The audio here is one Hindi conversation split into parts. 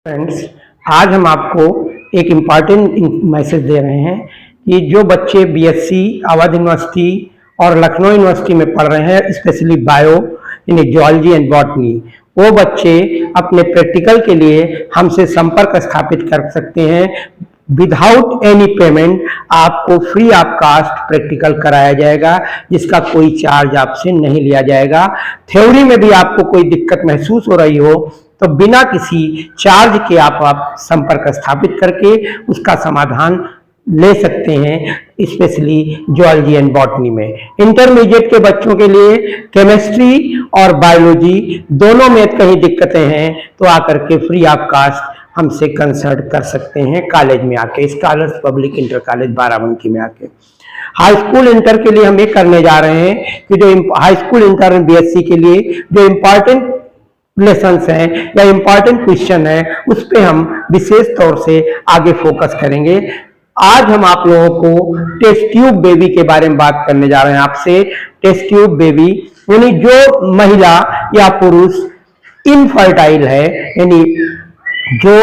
फ्रेंड्स, आज हम आपको एक इम्पॉर्टेंट मैसेज दे रहे हैं कि जो बच्चे बीएससी अवध यूनिवर्सिटी और लखनऊ यूनिवर्सिटी में पढ़ रहे हैं, स्पेशली बायो यानी जियोलॉजी एंड बॉटनी, वो बच्चे अपने प्रैक्टिकल के लिए हमसे संपर्क स्थापित कर सकते हैं। विदाउट एनी पेमेंट आपको फ्री ऑफ कास्ट प्रैक्टिकल कराया जाएगा, जिसका कोई चार्ज आपसे नहीं लिया जाएगा। थ्योरी में भी आपको कोई दिक्कत महसूस हो रही हो तो बिना किसी चार्ज के आप संपर्क स्थापित करके उसका समाधान ले सकते हैं, स्पेशली जियोलॉजी एंड बॉटनी में। इंटरमीडिएट के बच्चों के लिए केमिस्ट्री और बायोलॉजी दोनों में कहीं दिक्कतें हैं तो आकर के फ्री ऑफ कास्ट हमसे कंसल्ट कर सकते हैं कॉलेज में आके, scholars public inter college Barabanki में आके। हाई स्कूल इंटर के लिए हम ये करने जा रहे हैं कि जो हाई स्कूल इंटर बीएससी के लिए जो इम्पॉर्टेंट लेसन्स हैं या इम्पॉर्टेंट क्वेश्चन है उस पे हम विशेष तौर से आगे फोकस करेंगे। आज हम आप लोगों को टेस्ट ट्यूब बेबी के बारे में बात करने जा रहे हैं आपसे। टेस्ट ट्यूब बेबी यानी जो महिला या पुरुष इनफर्टाइल है, यानी जो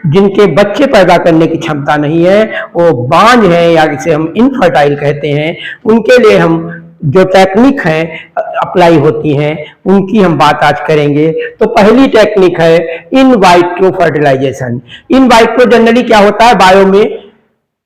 जिनके बच्चे पैदा करने की क्षमता नहीं है, वो बांझ है या जिसे हम इनफर्टाइल कहते हैं, उनके लिए हम जो टेक्निक है अप्लाई होती हैं उनकी हम बात आज करेंगे। तो पहली टेक्निक है इन वाइट्रो फर्टिलाइजेशन। इन वाइट्रो जनरली क्या होता है, बायो में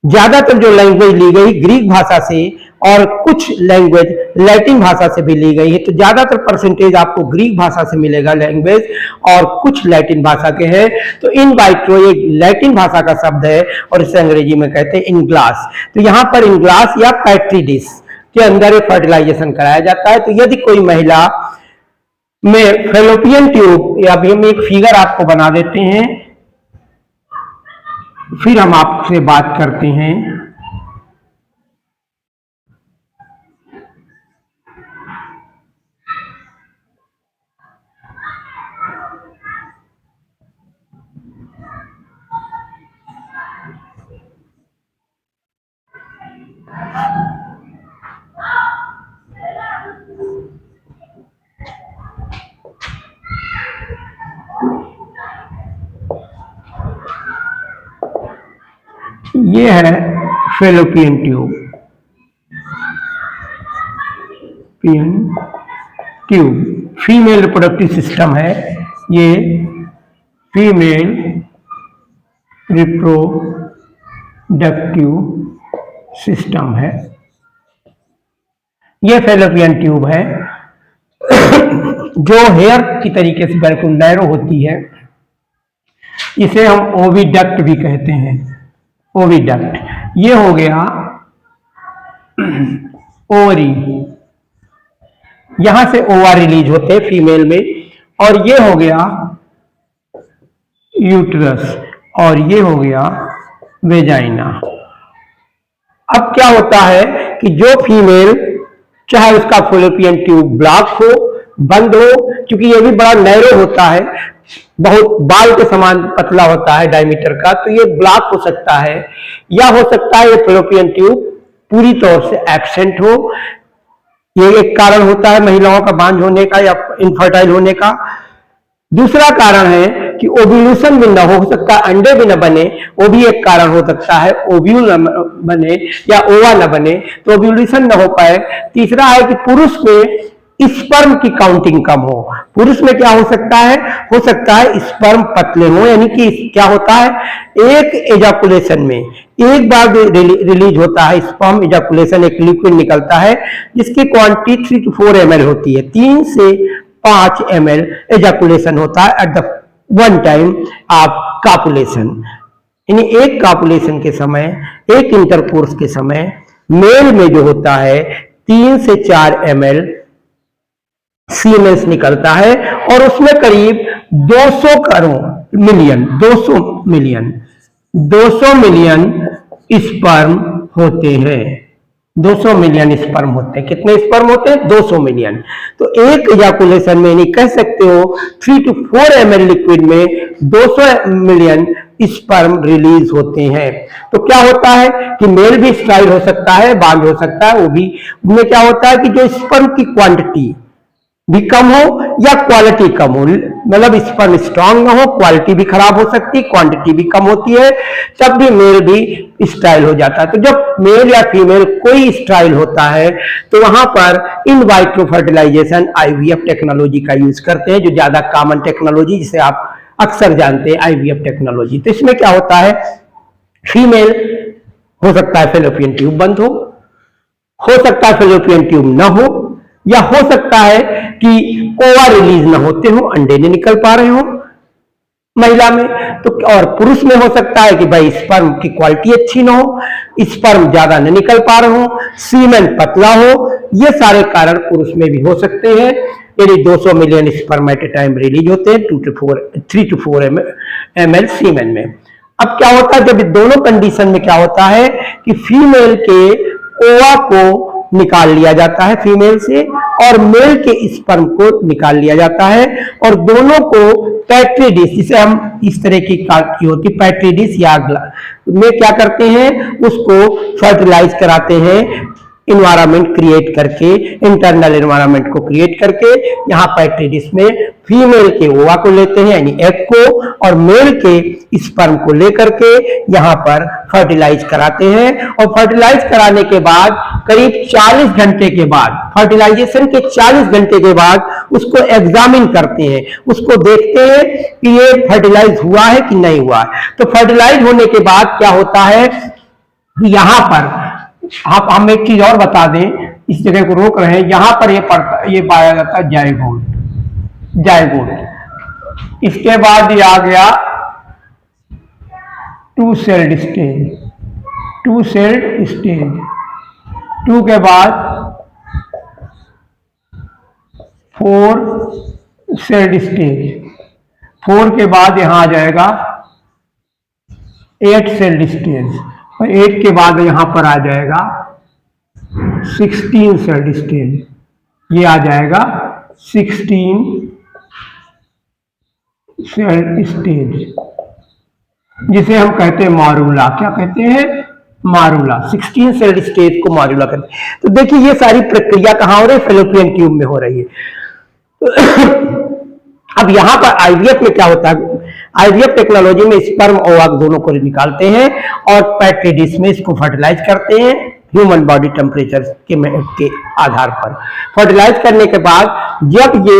ज्यादातर जो लैंग्वेज ली गई ग्रीक भाषा से और कुछ लैंग्वेज लैटिन भाषा से भी ली गई है, तो ज्यादातर परसेंटेज आपको ग्रीक भाषा से मिलेगा लैंग्वेज और कुछ लैटिन भाषा के हैं। तो इन वाइट्रो एक लैटिन भाषा का शब्द है और इसे अंग्रेजी में कहते हैं इन ग्लास। तो यहाँ पर इन ग्लास या पैट्री डिश के अंदर फर्टिलाइजेशन कराया जाता है। तो यदि कोई महिला में फैलोपियन ट्यूब, या अभी हम एक फिगर आपको बना देते हैं, फिर हम आपसे बात करते हैं। ये है fallopian tube, female reproductive system है। ये फीमेल रिप्रोडक्टिव सिस्टम है, ये फैलोपियन ट्यूब है जो हेयर की तरीके से बिल्कुल नैरो होती है। इसे हम ओविडक्ट भी कहते हैं, ओविडक्ट। ये हो गया ओवरी, यहां से ओवा रिलीज होते हैं फीमेल में, और ये हो गया यूट्रस, और ये हो गया वेजाइना। अब क्या होता है कि जो फीमेल, चाहे उसका फैलोपियन ट्यूब ब्लॉक हो, बंद हो, क्योंकि ये भी बड़ा नैरो होता है, बहुत बाल के समान पतला होता है डायमीटर का, तो ये ब्लॉक हो सकता है, या हो सकता है ये फैलोपियन ट्यूब पूरी तौर से एब्सेंट हो। ये एक कारण होता है महिलाओं का बांझ होने का या इनफर्टाइल होने का। दूसरा कारण है कि ओव्यूलेशन भी न हो सकता, अंडे भी न बने, वो भी एक कारण हो सकता है, ओव्यूल न बने या ओवा न बने तो ओव्यूलेशन न हो पाए। तीसरा है कि पुरुष में स्पर्म की काउंटिंग कम हो। पुरुष में क्या हो सकता है स्पर्म पतले हो, यानी कि क्या होता है, एक एजाकुलेशन में एक बार रिलीज होता है स्पर्म एजाकुलेशन, एक लिक्विड निकलता है जिसकी क्वांटिटी 3 to 4 ml होती है। 3 से 5 ml एजाकुलेशन होता है at the one time of कापुलेशन, यानी एक कापुलेशन के समय, एक इंटरकोर्स के समय मेल में जो होता है 3 से 4 ml सीमेंस निकलता है, और उसमें करीब 200 मिलियन स्पर्म होते हैं। 200 मिलियन स्पर्म होते हैं। कितने स्पर्म होते हैं? 200 मिलियन। तो एक इजाकुलेशन में नहीं कह सकते हो 3 to 4 ml लिक्विड में 200 मिलियन स्पर्म रिलीज होते हैं। तो क्या होता है कि मेल भी स्ट्राइल हो सकता है, बांझ हो सकता है, वो भी, उनमें क्या होता है कि जो स्पर्म की क्वांटिटी भी कम हो या क्वालिटी कम हो, मतलब स्पर्म स्ट्रांग ना हो, क्वालिटी भी खराब हो सकती, क्वांटिटी भी कम होती है, तब भी मेल भी स्टाइल हो जाता है। तो जब मेल या फीमेल कोई स्टाइल होता है तो वहां पर इन वाइट्रो फर्टिलाइजेशन आईवीएफ टेक्नोलॉजी का यूज करते हैं, जो ज्यादा कॉमन टेक्नोलॉजी जिसे आप अक्सर जानते हैं आईवीएफ टेक्नोलॉजी। तो इसमें क्या होता है, फीमेल हो सकता है फेलोपियन ट्यूब बंद हो सकता है फेलोपियन ट्यूब ना हो, या हो सकता है कि ओवा रिलीज ना होते हो, अंडे नहीं निकल पा रहे हो महिला में। तो और पुरुष में हो सकता है कि भाई स्पर्म की क्वालिटी अच्छी ना हो, स्पर्म ज्यादा न निकल पा रहे हो, सीमेन पतला हो। ये सारे कारण पुरुष में भी हो सकते हैं। यदि 200 million sperm at a time release होते हैं 3 to 4 ml सीमेन में। अब क्या होता है, जब दोनों कंडीशन में क्या होता है कि फीमेल के ओवा को निकाल लिया जाता है फीमेल से, और मेल के स्पर्म को निकाल लिया जाता है, और दोनों को पैट्री डिश, जिसे हम इस तरह की होती पैट्री डिश या में क्या करते हैं, उसको फर्टिलाइज कराते हैं इन्वायरमेंट क्रिएट करके, इंटरनल इन्वायरमेंट को क्रिएट करके। यहाँ पैट्री डिश में फीमेल के ओवा को लेते हैं यानी एग को, और मेल के स्पर्म को लेकर के यहाँ पर फर्टिलाइज कराते हैं। और फर्टिलाइज कराने के बाद करीब 40 घंटे के बाद, फर्टिलाइजेशन के 40 घंटे के बाद उसको एग्जामिन करते हैं, उसको देखते हैं कि ये फर्टिलाइज हुआ है कि नहीं हुआ है। तो फर्टिलाइज होने के बाद क्या होता है, यहाँ पर आप हम एक चीज और बता दें, इस जगह को रोक रहे हैं, यहां पर ये पाया जाता है जायगोट। इसके बाद ये आ गया टू सेल्ड स्टेज, 2 के बाद 4 सेल्ड स्टेज, 4 के बाद यहां आ जाएगा 8 सेल्ड स्टेज, और 8 के बाद यहां पर आ जाएगा 16 सेल्ड स्टेज। ये आ जाएगा 16 सेल्ड स्टेज, जिसे हम कहते हैं मारूला। क्या कहते हैं, मारूला। 16 सेल्ड स्टेज को मारूला कहते हैं। तो देखिए ये सारी प्रक्रिया कहां हो रही है, फेलोपियन ट्यूब में हो रही है। अब यहां पर आईवीएफ में क्या होता है, आईवीएफ टेक्नोलॉजी में स्पर्म और ओवा दोनों को निकालते हैं और पैट्री डिश में इसको फर्टिलाइज करते हैं ह्यूमन बॉडी टेम्परेचर के आधार पर। फर्टिलाइज करने के बाद जब ये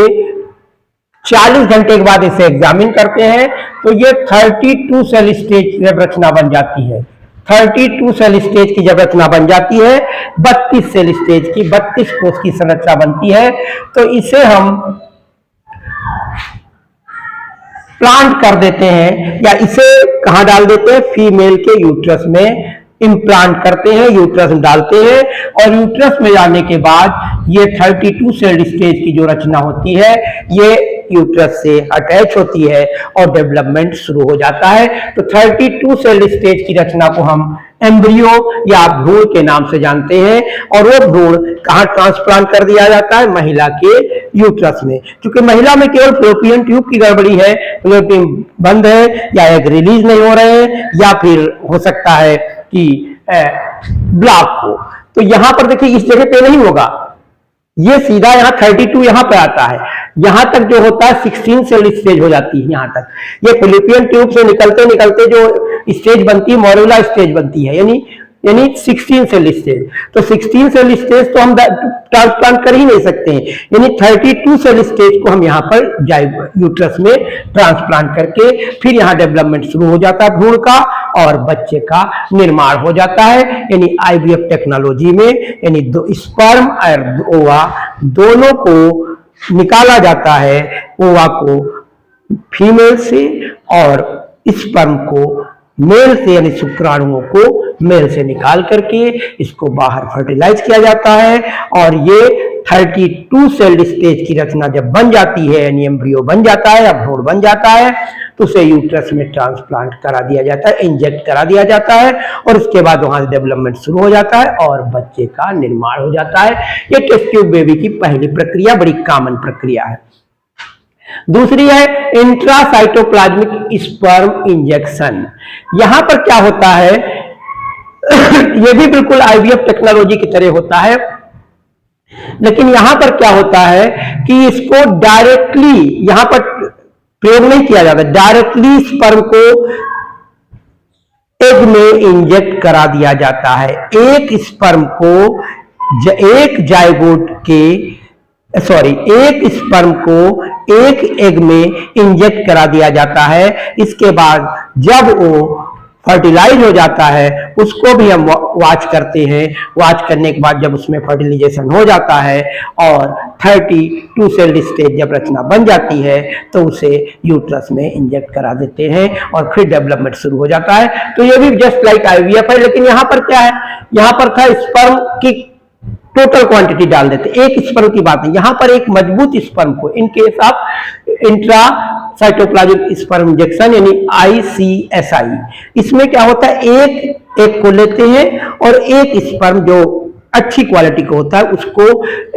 40 घंटे के बाद इसे एग्जामिन करते हैं तो ये 32 सेल स्टेज जब रचना बन जाती है, 32 सेल स्टेज की जब रचना बन जाती है, 32 सेल स्टेज की 32 कोष की संरचना बनती है, तो इसे हम प्लांट कर देते हैं, या इसे कहां डाल देते हैं, फीमेल के यूट्रस में इम्प्लांट करते हैं, यूट्रस में डालते हैं, और यूट्रस में जाने के बाद ये 32 सेल स्टेज की जो रचना होती है ये यूट्रस से अटैच होती है और डेवलपमेंट शुरू हो जाता है। तो 32 सेल स्टेज की रचना को हम एम्ब्रियो या भ्रूण के नाम से जानते हैं, और वो भ्रूण कहां ट्रांसप्लांट कर दिया जाता है, महिला के यूट्रस में। क्योंकि महिला में केवल फेलोपियन ट्यूब की गड़बड़ी है, फेलोपियन बंद है, या एग रिलीज नहीं हो रहे हैं, या फिर हो सकता है कि ब्लॉक हो। तो यहां पर देखिए इस जगह पे नहीं होगा, ये सीधा यहाँ 32 यहाँ पे आता है, यहां तक जो होता है 16 सेल स्टेज हो जाती है। यहां तक ये फेलोपियन ट्यूब से निकलते निकलते जो स्टेज बनती है मॉड्यूला स्टेज बनती है, यानी 16 सेल स्टेज। तो 16 सेल स्टेज तो हम ट्रांसप्लांट कर ही नहीं सकते हैं, यानी 32 सेल स्टेज को हम यहाँ पर यूट्रस में ट्रांसप्लांट करके फिर यहाँ डेवलपमेंट शुरू हो जाता है भ्रूण का, और बच्चे का निर्माण हो जाता है। यानी आईवीएफ टेक्नोलॉजी में यानी स्पर्म और ओवा दोनों को निकाला जाता है, ओवा को फीमेल से और स्पर्म को मेल से, यानी शुक्राणुओं को मेल से निकाल करके इसको बाहर फर्टिलाइज किया जाता है, और ये 32 सेल स्टेज की रचना जब बन जाती है, यानी एम्ब्रियो बन जाता है या भ्रूण बन जाता है, तो उसे यूट्रस में ट्रांसप्लांट करा दिया जाता है, इंजेक्ट करा दिया जाता है, और उसके बाद वहां से डेवलपमेंट शुरू हो जाता है और बच्चे का निर्माण हो जाता है। ये टेस्ट ट्यूब बेबी की पहली प्रक्रिया, बड़ी कॉमन प्रक्रिया है। दूसरी है इंट्रासाइटोप्लाज्मिक स्पर्म इंजेक्शन। यहां पर क्या होता है ये भी बिल्कुल आईवीएफ टेक्नोलॉजी की तरह होता है। लेकिन यहां पर क्या होता है कि इसको डायरेक्टली यहां पर प्रयोग नहीं किया जाता, डायरेक्टली स्पर्म को एग में इंजेक्ट करा दिया जाता है। एक स्पर्म को एक जायगोट के एक स्पर्म को एक एग में इंजेक्ट करा दिया जाता है। इसके बाद जब वो फर्टिलाइज हो जाता है उसको भी हम वॉच करते हैं। वॉच करने के बाद जब उसमें फर्टिलाइजेशन हो जाता है और 32 सेल स्टेज जब रचना बन जाती है तो उसे यूट्रस में इंजेक्ट करा देते हैं और फिर डेवलपमेंट शुरू हो जाता है। तो ये भी जस्ट लाइक आईवीएफ है, लेकिन यहाँ पर क्या है, यहाँ पर था स्पर्म की टोटल क्वांटिटी डाल देते, एक स्पर्म की बात है। यहां पर एक मजबूत स्पर्म को in case of intra cytoplasmic sperm injection यानी ICSI, इसमें क्या होता है, एक को लेते हैं और एक स्पर्म जो अच्छी क्वालिटी का होता है उसको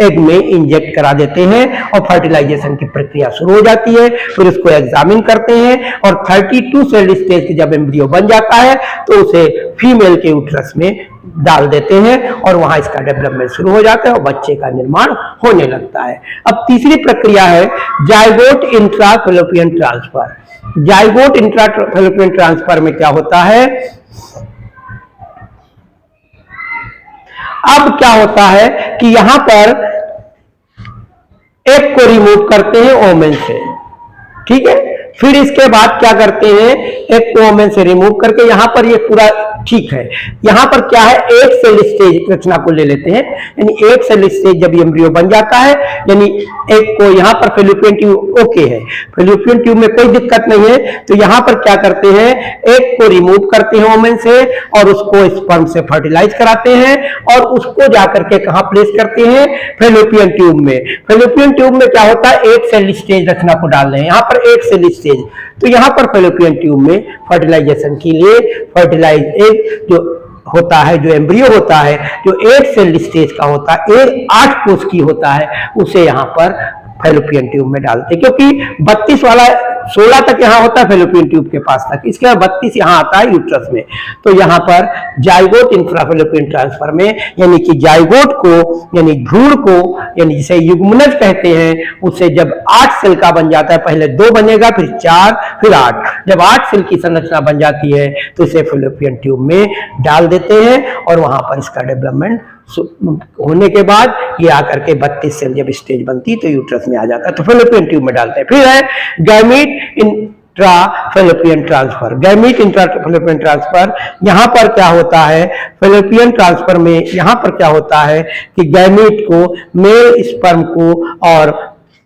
एग में इंजेक्ट करा देते हैं और फर्टिलाइजेशन की प्रक्रिया शुरू हो जाती है। फिर उसको एग्जामिन करते हैं और 32 सेल स्टेज की जब एम्ब्रियो बन जाता है तो उसे फीमेल के यूट्रस में डाल देते हैं और वहां इसका डेवलपमेंट शुरू हो जाता है और बच्चे का निर्माण होने लगता है। अब तीसरी प्रक्रिया है zygote intra fallopian transfer. Zygote intra fallopian transfer में क्या होता है, अब क्या होता है कि यहां पर एग को रिमूव करते हैं ओमेन से, ठीक है। फिर इसके बाद क्या करते हैं, एग को ओमेन से रिमूव करके यहां पर ये पूरा ठीक है। यहां पर क्या है, एक सेल स्टेज रचना को ले लेते हैं, यानी एक सेल स्टेज जब एम्ब्रियो बन जाता है यानी एक को यहां पर फैलोपियन ट्यूब ओके है, फैलोपियन ट्यूब में कोई दिक्कत नहीं है। तो यहां पर क्या करते हैं, एक को रिमूव करते हैं ओमेन से और उसको स्पर्म से फर्टिलाइज कराते हैं और उसको जाकर के कहां प्लेस करते हैं, फैलोपियन ट्यूब में। फैलोपियन ट्यूब में क्या होता है, एक सेल स्टेज रचना को डाल रहे हैं, यहां पर एक सेल स्टेज। तो यहां पर फैलोपियन ट्यूब में फर्टिलाइजेशन के लिए फर्टिलाइज एग जो होता है, जो एम्ब्रियो होता है, जो एक सेल स्टेज का होता है, 8 कोष की होता है, उसे यहां पर फैलोपियन ट्यूब में डालते हैं। क्योंकि 32 वाला 16 तक यहां होता है फैलोपियन ट्यूब के पास तक, इसके बाद 32 यहां आता है यूट्रस में। तो यहां पर जाइगोट इंट्राफैलोपियन ट्रांसफर में यानी कि जाइगोट को यानी भ्रूण को यानी जिसे युग्मनज कहते हैं, उसे जब 8 सेल का बन जाता है, पहले 2 बनेगा फिर 4 फिर 8, जब 8 सेल की संरचना बन जाती है तो इसे फैलोपियन ट्यूब में डाल देते हैं और वहां पर इसका डेवलपमेंट होने के बाद ये आकर के 32 सेल जब स्टेज बनती तो यूट्रस में आ जाता है, तो फैलोपियन ट्यूब में डालते हैं। फिर है gamete intra fallopian transfer. Gamete intra fallopian transfer, यहां पर क्या होता है, फैलोपियन ट्रांसफर में यहां पर क्या होता है कि गैमीट को, मेल स्पर्म को और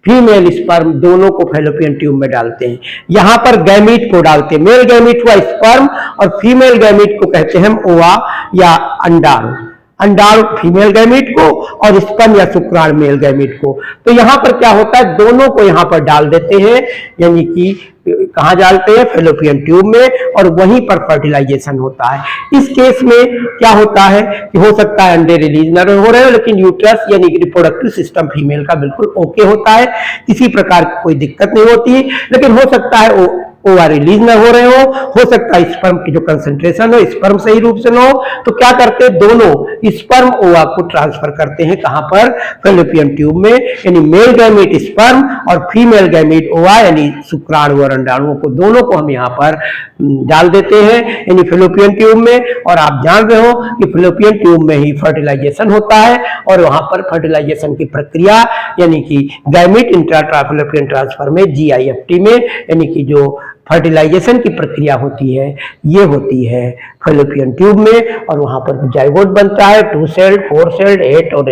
फीमेल स्पर्म दोनों को फैलोपियन ट्यूब में डालते हैं। यहां पर गैमीट को डालते हैं, मेल गैमीट हुआ स्पर्म और फीमेल गैमीट को कहते हैं ओवा या अंडाणु, अंडाणु फीमेल गैमीट को और स्पर्म या शुक्राणु मेल गैमीट को। तो यहां पर क्या होता है, दोनों को यहां पर डाल देते हैं, यानी कि कहां डालते हैं, फैलोपियन ट्यूब में, और वहीं पर फर्टिलाइजेशन होता है। इस केस में क्या होता है कि हो सकता है अंडे रिलीज न हो रहे हो, लेकिन यूट्रस यानी कि रिप्रोडक्टिव सिस्टम फीमेल का बिल्कुल ओके होता है, किसी प्रकार की कोई दिक्कत नहीं होती। लेकिन हो सकता है ओवा रिलीज न हो रहे हो सकता है स्पर्म की जो कंसंट्रेशन हो स्पर्म सही रूप से न हो, तो क्या करते हैं, दोनों स्पर्म ओवा को ट्रांसफर करते हैं कहां पर, फैलोपियन ट्यूब में, यानी मेल गैमीट स्पर्म और फीमेल गैमीट ओवा यानी शुक्राणु और अंडाणुओं को, दोनों को हम यहां पर डाल देते हैं यानी फैलोपियन ट्यूब में। और आप जान रहे हो कि फैलोपियन ट्यूब में ही फर्टिलाइजेशन होता है और वहां पर फर्टिलाइजेशन की प्रक्रिया यानी कि गैमीट इंट्रा फैलोपियन ट्रांसफर में GIFT में यानी कि जो फर्टिलाइजेशन की प्रक्रिया होती है ये होती है फैलोपियन ट्यूब में, और वहां पर जाइगोट बनता है 2 सेल 4 सेल 8 और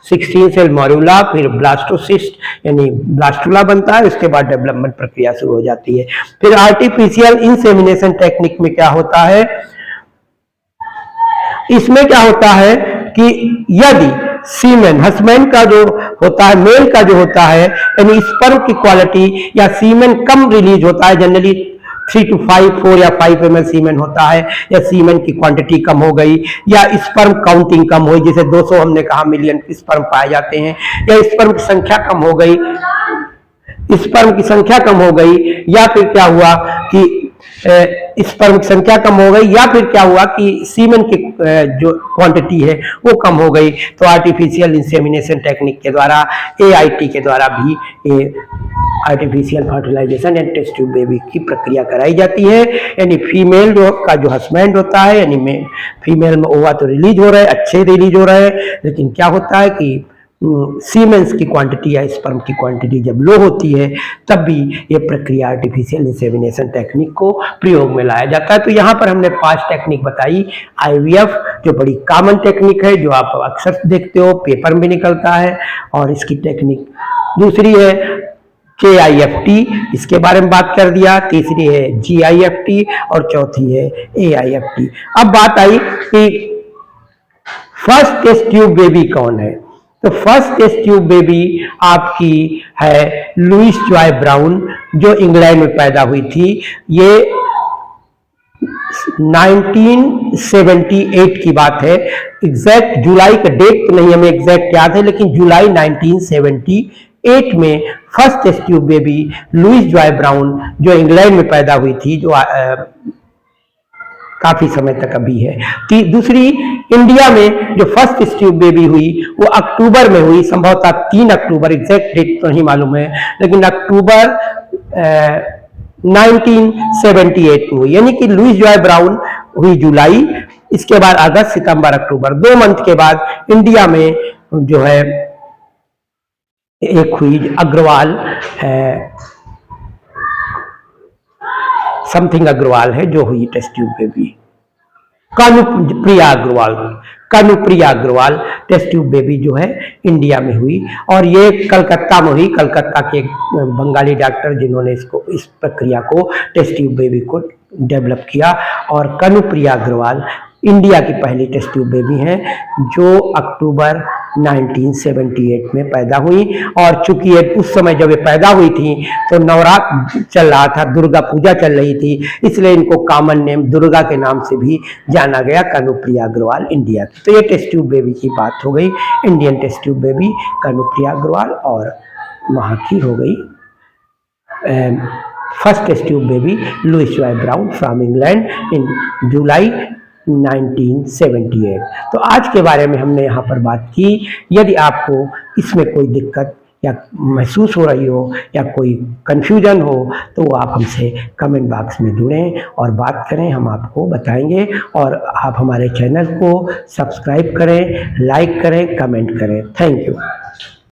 16 सेल मॉड्यूला, फिर ब्लास्टोसिस्ट यानी ब्लास्टुला बनता है, उसके बाद डेवलपमेंट प्रक्रिया शुरू हो जाती है। फिर आर्टिफिशियल इंसेमिनेशन टेक्निक में क्या होता है, इसमें क्या होता है कि यदि सीमेन हस्बैंड का जो होता है, मेल का जो होता है यानी स्पर्म की क्वालिटी या सीमेन कम रिलीज होता है, जनरली 3 to 5 4 या 5 ml सीमेन होता है, या सीमेन की क्वांटिटी कम हो गई या स्पर्म काउंटिंग कम हुई, जैसे 200 हमने कहा मिलियन स्पर्म पाए जाते हैं, या स्पर्म की संख्या कम हो गई, स्पर्म की संख्या कम हो गई, या फिर क्या हुआ कि स्पर्म की संख्या कम हो गई, या फिर क्या हुआ कि सीमेन की जो क्वांटिटी है वो कम हो गई, तो आर्टिफिशियल इंसेमिनेशन टेक्निक के द्वारा, AIT के द्वारा भी artificial fertilisation and test tube baby की प्रक्रिया कराई जाती है। यानी फीमेल का जो हस्बैंड होता है, यानी फीमेल में ओवा तो रिलीज हो रहा है, अच्छे रिलीज हो रहे हैं, लेकिन क्या होता है कि सीमेंस की क्वांटिटी या स्पर्म की क्वांटिटी जब लो होती है, तब भी ये प्रक्रिया आर्टिफिशियल इंसेमिनेशन टेक्निक को प्रयोग में लाया जाता है। तो यहाँ पर हमने 5 टेक्निक बताई। IVF जो बड़ी कॉमन टेक्निक है, जो आप अक्सर देखते हो, पेपर में निकलता है, और इसकी टेक्निक दूसरी है KIFT, इसके बारे में बात कर दिया। तीसरी है GIFT और चौथी है AIFT। अब बात आई कि फर्स्ट टेस्ट ट्यूब बेबी कौन है। तो फर्स्ट टेस्ट ट्यूब बेबी आपकी है लुइस जॉय ब्राउन, जो इंग्लैंड में पैदा हुई थी। ये 1978 की बात है। एग्जैक्ट जुलाई का डेट तो नहीं हमें एग्जैक्ट याद है, लेकिन जुलाई 1978 में first test tube baby Louise Joy Brown, जो इंग्लैंड में पैदा हुई थी, जो काफी समय तक अभी है। दूसरी, इंडिया में जो फर्स्ट टेस्ट ट्यूब बेबी हुई वो अक्टूबर में हुई, संभवतः 3 अक्टूबर, एग्जैक्ट डेट तो नहीं मालूम है, लेकिन अक्टूबर 1978 में हुई। यानी कि लुइस जॉय ब्राउन हुई जुलाई, इसके बाद अगस्त, सितंबर, अक्टूबर, 2 मंथ के बाद इंडिया में जो है एक हुई अग्रवाल, समथिंग अग्रवाल है, जो हुई test tube baby. Kanupriya Agarwal test tube baby जो है इंडिया में हुई, और ये कलकत्ता में हुई। कलकत्ता के बंगाली डॉक्टर जिन्होंने इस प्रक्रिया को टेस्ट ट्यूब बेबी को डेवलप किया, और कानुप्रिया अग्रवाल इंडिया की पहली टेस्ट ट्यूब बेबी हैं, जो अक्टूबर 1978 में पैदा हुई। और चूंकि उस समय जब ये पैदा हुई थी तो नवरात्र चल रहा था, दुर्गा पूजा चल रही थी, इसलिए इनको कॉमन नेम दुर्गा के नाम से भी जाना गया, कानुप्रिया अग्रवाल इंडिया की। तो ये टेस्ट ट्यूब बेबी की बात हो गई, Indian test tube baby Kanupriya Agarwal, और वहाँ की हो गई first test tube baby Louise Joy Brown from England in July 1978। तो आज के बारे में हमने यहाँ पर बात की। यदि आपको इसमें कोई दिक्कत या महसूस हो रही हो या कोई कन्फ्यूजन हो, तो आप हमसे कमेंट बॉक्स में जुड़ें और बात करें, हम आपको बताएंगे। और आप हमारे चैनल को सब्सक्राइब करें, लाइक करें, कमेंट करें। Thank you.